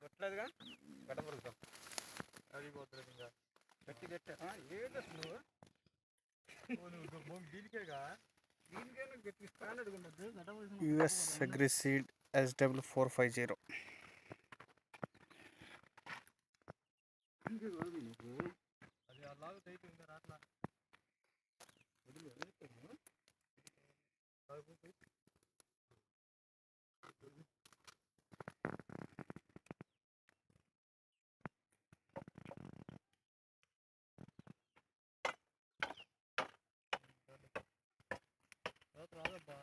కొట్టలేదుగా గడపరుస్తాం అడిగిపోతుంది ఇంకా గట్టి గట్టి ఏదో నువ్వు దీనికేగా దీనికైనా గట్టి స్టాండర్డ్ ఉండదు US Agri Seed SW450. అది అలాగే అయితే ఇంకా రాట్లా వదిలి రాదబ్బా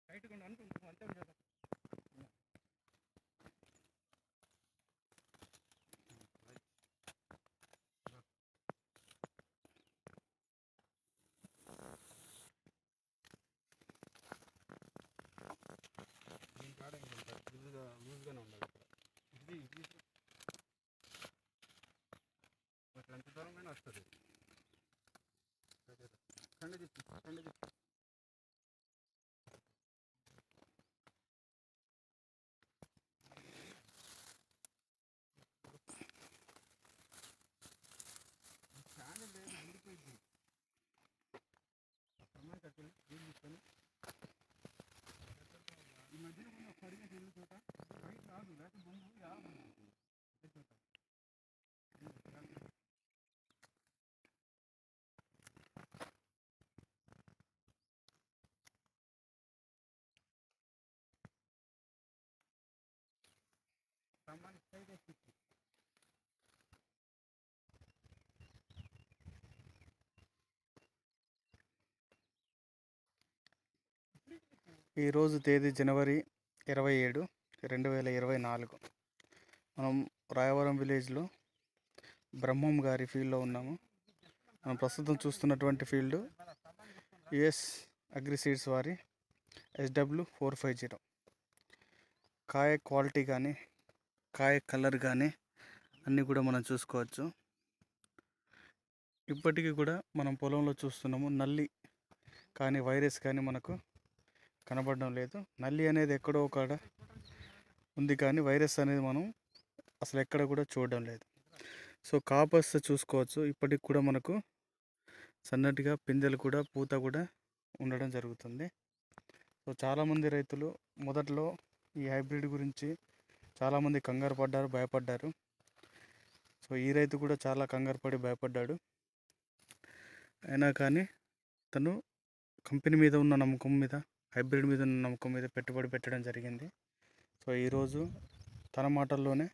టైట్గా అనుకుంటున్నాం అంతే కదా దీని కాడ లూజ్గానే ఉండాలి ఇక్కడ ఇది అట్లా ఎంత దూరమైనా వస్తుంది కండి చెప్పి ఈ మధ్యన కొన్ని పడిన చెల్లి చోట బయట రాదు లేకపోతే బొంగు చోట సామాన్య సైడ్ వేసి ఈరోజు తేదీ జనవరి 27, 2024. మనం రాయవరం విలేజ్లో బ్రహ్మం గారి ఫీల్డ్లో ఉన్నాము. మనం ప్రస్తుతం చూస్తున్నటువంటి ఫీల్డ్ US Agri Seeds వారి SW450. కాయ క్వాలిటీ కానీ కాయ కలర్ కానీ అన్నీ కూడా మనం చూసుకోవచ్చు. ఇప్పటికీ కూడా మనం పొలంలో చూస్తున్నాము, నల్లి కానీ వైరస్ కానీ మనకు కనబడడం లేదు. నల్లి అనేది ఎక్కడో కాడ ఉంది కానీ వైరస్ అనేది మనం అసలు ఎక్కడ కూడా చూడడం లేదు. సో కాపస్ చూసుకోవచ్చు, ఇప్పటికి కూడా మనకు సన్నటిగా పిందెలు కూడా పూత కూడా ఉండడం జరుగుతుంది. సో చాలామంది రైతులు మొదట్లో ఈ హైబ్రిడ్ గురించి చాలామంది కంగారు పడ్డారు, భయపడ్డారు. సో ఈ రైతు కూడా చాలా కంగారు పడి భయపడ్డాడు. అయినా కానీ తను కంపెనీ మీద ఉన్న నమ్మకం మీద, హైబ్రిడ్ మీద ఉన్న నమ్మకం మీద పెట్టుబడి పెట్టడం జరిగింది. సో ఈరోజు తన మాటల్లోనే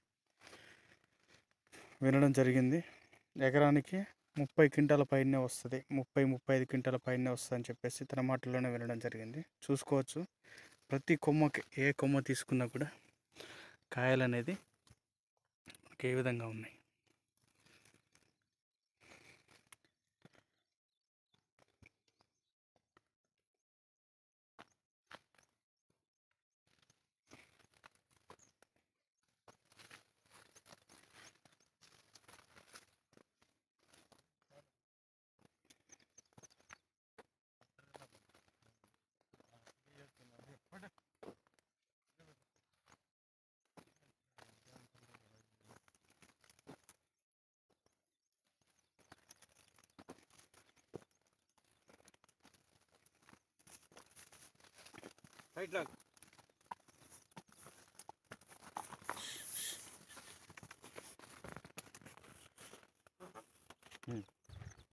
వినడం జరిగింది. ఎకరానికి 30 క్వింటాల పైనే వస్తుంది, 30-35 క్వింటాల పైనే వస్తుంది అని చెప్పేసి తన మాటల్లోనే వినడం జరిగింది. చూసుకోవచ్చు, ప్రతి కొమ్మకి ఏ కొమ్మ తీసుకున్నా కూడా కాయలు అనేది ఏ విధంగా ఉన్నాయి. Right log